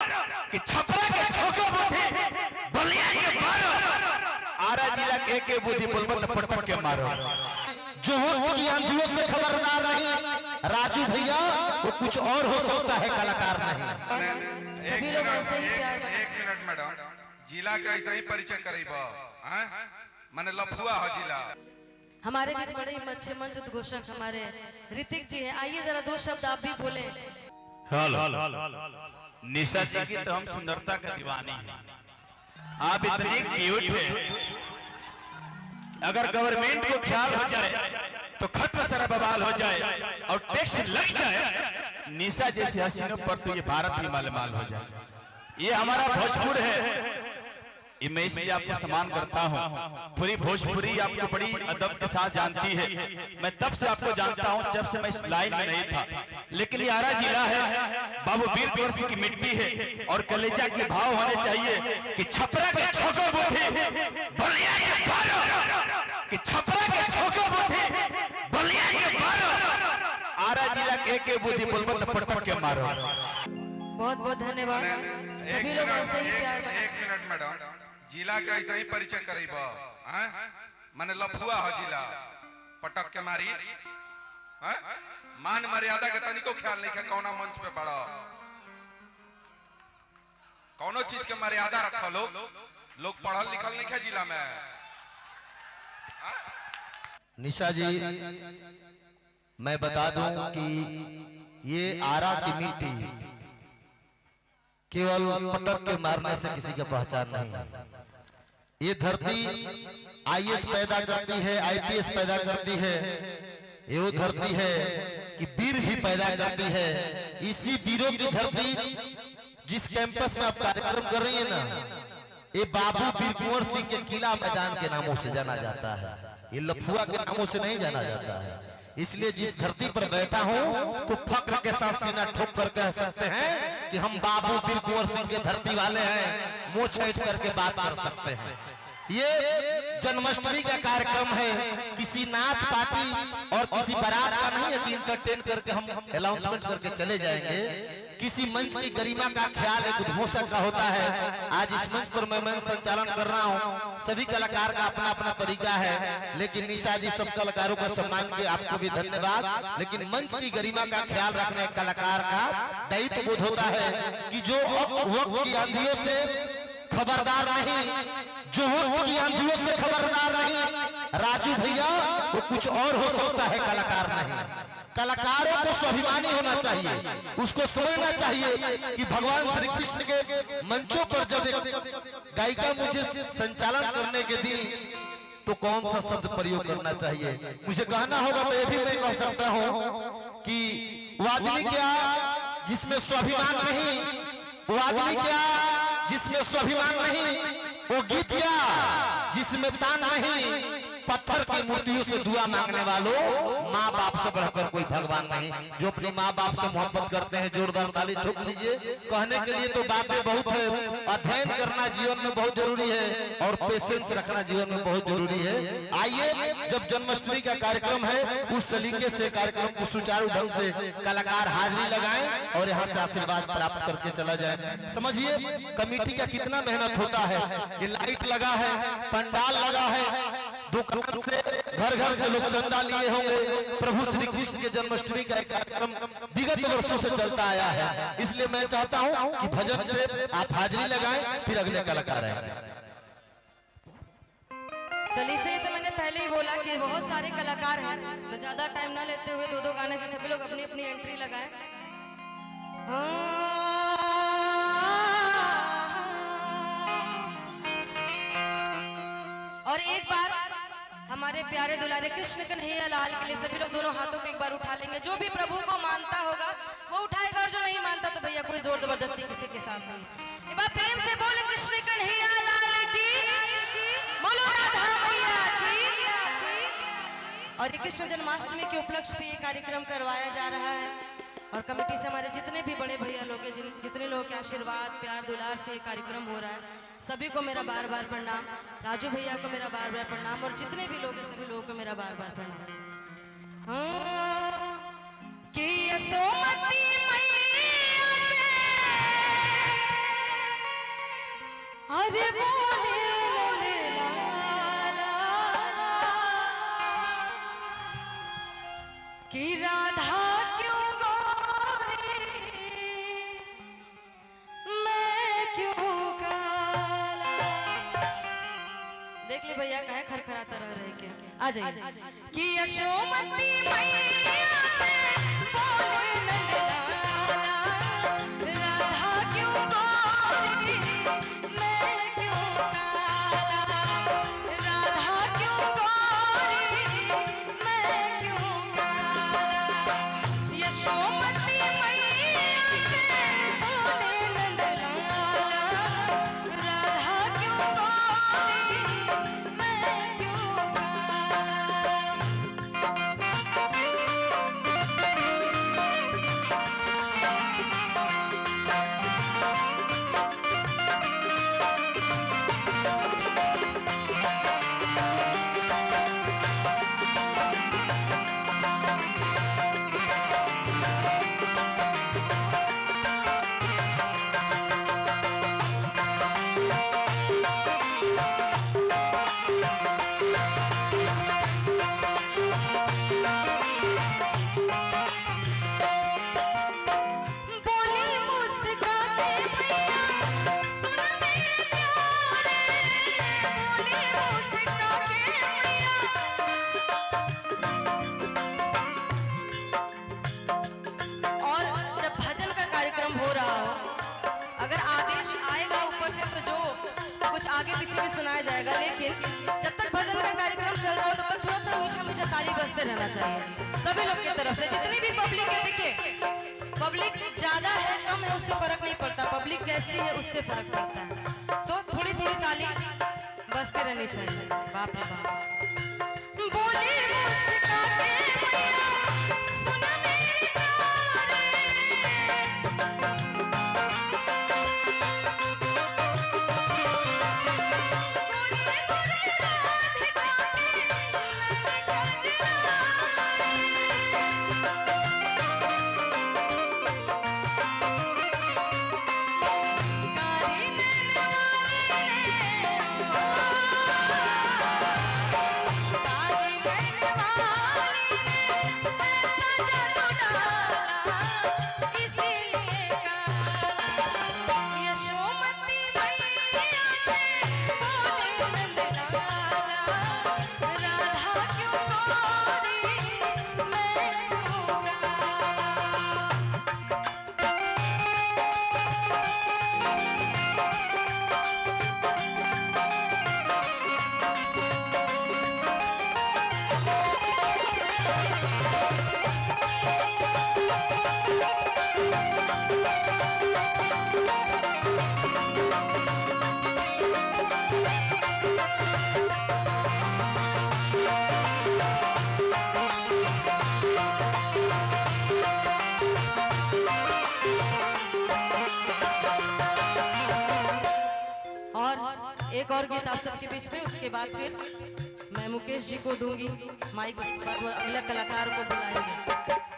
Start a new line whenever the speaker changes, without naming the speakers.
कि छपरा के छोको बुद्धि बलिया के मारो, आरा जिला के बुद्धि बोलबो तो पटपट के मारो।
जो हो की आंधियों से खबरदार नहीं, राजू भैया वो कुछ और हो सकता है, कलाकार नहीं।
सभी लोग ऐसे ही प्यार।
एक मिनट मैडम, जिला का ऐसा ही परिचय करेबा, माने लफुआ हो जिला।
हमारे बीच बड़े ही अच्छे मंच उद्घोषक हमारे ऋतिक जी हैं, आइए जरा दो शब्द आप भी बोले।
निशा जी की तो हम सुंदरता का दीवानी हैं, आप इतनी क्यूट हैं, अगर गवर्नमेंट को ख्याल हो जाए तो खत्म सारा बवाल हो जाए और टैक्स लग जाए निशा जैसे हसीनों पर, तो ये भारत ही मालूमाल हो जाए। ये हमारा भोजपुर है, ये मैं इसलिए आपको सम्मान करता हूँ। पूरी भोजपुरी आपको बड़ी अदब के साथ जानती है, मैं तब से आपको जानता हूँ जब से मैं इस लाइन में नहीं था। लेकिन ये आरा जिला है, बाबू वीर कुंवर सिंह की मिट्टी है और कलेजा के भाव होने चाहिए कि छपरा के छोको बुद्धि बलिया के मारो, कि छपरा के छोको बुद्धि बलिया के मारो, आरा जिला के बुद्धि बोलबो तो पटपट के मारो।
बहुत बहुत धन्यवाद, सभी लोग ऐसे ही प्यार।
एक मिनट मैडम, जिला का ऐसा ही परिचय करेबा, माने लफुआ हो जिला, पटक के मारी, मान मर्यादा के तनिको ख्याल नहीं है। कौना मंच पे पड़ा, कौनो चीज के मर्यादा रखा, लोग पढ़ल लिखल नहीं है जिला में।
निशा जी मैं बता दूं कि ये आरा की मिट्टी केवल पटक के मारने से किसी की पहचान नहीं है। ये धरती आईएएस पैदा करती है, आईपीएस पैदा करती है, ये वो धरती है कि वीर भी पैदा करती है। इसी वीरों की धरती जिस कैंपस में आप कार्यक्रम कर रही है ना, ये बाबू वीर कुंवर सिंह के किला मैदान के नामों से जाना जाता है, ये लफुआ के नामों से नहीं जाना जाता है। इसलिए जिस धरती पर बैठा हूं तो फक्र के साथ सीना ठोक कर कह सकते हैं कि हम बाबू वीर कुंवर सिंह के धरती वाले हैं, मुंह छेड़ करके बात कर सकते हैं। ये जन्माष्टमी का कार्यक्रम है, किसी नाच पार्टी और किसी बारात का नहीं है कि इंटरटेन करके हम अनाउंसमेंट करके चले जाएंगे। किसी मंच की गरिमा का ख्याल एक उद्घोषक का होता है। आज इस मंच पर मैं संचालन कर रहा हूं, सभी कलाकार का अपना अपना तरीका है, लेकिन निशा जी सब कलाकारों का सम्मान के आपको भी धन्यवाद। लेकिन मंच की गरिमा का ख्याल रखने कलाकार का दायित्व बोध होता है कि जो वक्त की आंधियों से खबरदार नहीं, जो वक्त की आंधियों से खबरदार नहीं, राजू भैया वो कुछ और हो सकता है, कलाकार नहीं। कलाकारों को स्वाभिमानी होना चाहिए, उसको समझना चाहिए कि भगवान श्री कृष्ण के मंचों पर जब एक गायिका मुझे संचालन करने के दी तो कौन सा शब्द प्रयोग करना चाहिए, मुझे कहना होगा तो ये भी मैं कह सकता हूं कि वो आदमी क्या जिसमें स्वाभिमान नहीं, वो आदमी क्या जिसमें स्वाभिमान नहीं, वो गीत क्या जिसमें तान नहीं, पत्थर की मूर्तियों से दुआ मांगने वालों, माँ बाप से बढ़कर कोई भगवान नहीं। जो अपनी माँ बाप से मोहब्बत करते हैं जोरदार ताली ठोक लीजिए। कहने के लिए तो बातें बहुत है, अध्ययन करना जीवन में बहुत जरूरी है और पेशेंस रखना जीवन में बहुत जरूरी है। आइए, जब जन्माष्टमी का कार्यक्रम है उस सलीके से कार्यक्रम को सुचारू ढंग से कलाकार हाजिरी लगाएं और यहाँ से आशीर्वाद प्राप्त करके चला जाए। समझिए कमेटी का कितना मेहनत होता है, ये लाइट लगा है, पंडाल लगा है, दुकान से घर घर से लोग चंदा लिए होंगे। प्रभु श्री कृष्ण के जन्माष्टमी का कार्यक्रम विगत वर्षों से चलता आया है, इसलिए मैं चाहता हूं कि भजन से आप हाजिरी लगाएं, फिर अगले कलाकार आएंगे।
चलिए, इसलिए तो मैंने पहले ही बोला कि बहुत सारे कलाकार हैं, तो ज्यादा टाइम ना लेते हुए दो गाने से सभी लोग अपनी अपनी एंट्री लगाएं। और एक बार हमारे प्यारे दुलारे कृष्ण कन्हैया लाल के लिए सभी लोग दोनों हाथों को एक बार उठा लेंगे। जो भी प्रभु को मानता होगा वो उठाएगा, और जो नहीं मानता तो भैया कोई जोर जबरदस्ती किसी के साथ नहीं। एक बार प्रेम से बोले कृष्ण कन्हैया लाल की, बोलो राधा मैया की। और ये कृष्ण जन्माष्टमी के उपलक्ष्य पे ये कार्यक्रम करवाया जा रहा है और कमेटी से हमारे जितने भी बड़े भैया लोग हैं, जितने लोगों के आशीर्वाद प्यार दुलार से ये कार्यक्रम हो रहा है, सभी को मेरा बार बार प्रणाम। राजू भैया को मेरा बार बार प्रणाम और जितने भी लोग हैं सभी लोगों को मेरा बार बार प्रणाम। कि यशोमती मैया से देख ले भैया कहे खरखराता रह रहे के आ जाइए कि यशोमती मैया से बोले नंदलाला राधा क्यों गोरी मैं क्यों काला राधा क्यों गोरी मैं क्यों काला यशोमती मैया से बोले नंदलाला राधा क्यों गोरी मैं क्यों काला बोली मुस्का के मैया सुन मेरे प्यारे बोली मुस्का के मैया और जब भजन का कार्यक्रम हो रहा हो अगर आदेश आएगा ऊपर से तो जो कुछ आगे पीछे भी सुनाया जाएगा लेकिन जब तक भजन का कार्यक्रम चल रहा हो तब तक थोड़ा थोड़ा मीठा मीठा ताली बजते रहना चाहिए सभी लोग की तरफ से जितनी भी पब्लिक है देखिए पब्लिक ज्यादा है कम है उससे फर्क नहीं पड़ता पब्लिक कैसी है उससे फर्क पड़ता है तो थोड़ी थोड़ी ताली बजते रहनी चाहिए बाप रे बाप बोली मुस्का के मैया सुन मेरे प्यारे बोली बोली राधिका के नैन कारी नैन वाली ने कारी नैन वाली ने ऐसा जादू डाला इसीलिए काला यशोमती मैया से बोले नंदलाला राधा क्यों गोरी मैं क्यों काला और एक और गीत आप सबके बीच में उसके बाद फिर मैं मुकेश जी को दूंगी माइक उसके बाद वो अगले कलाकार को बुलाएंगे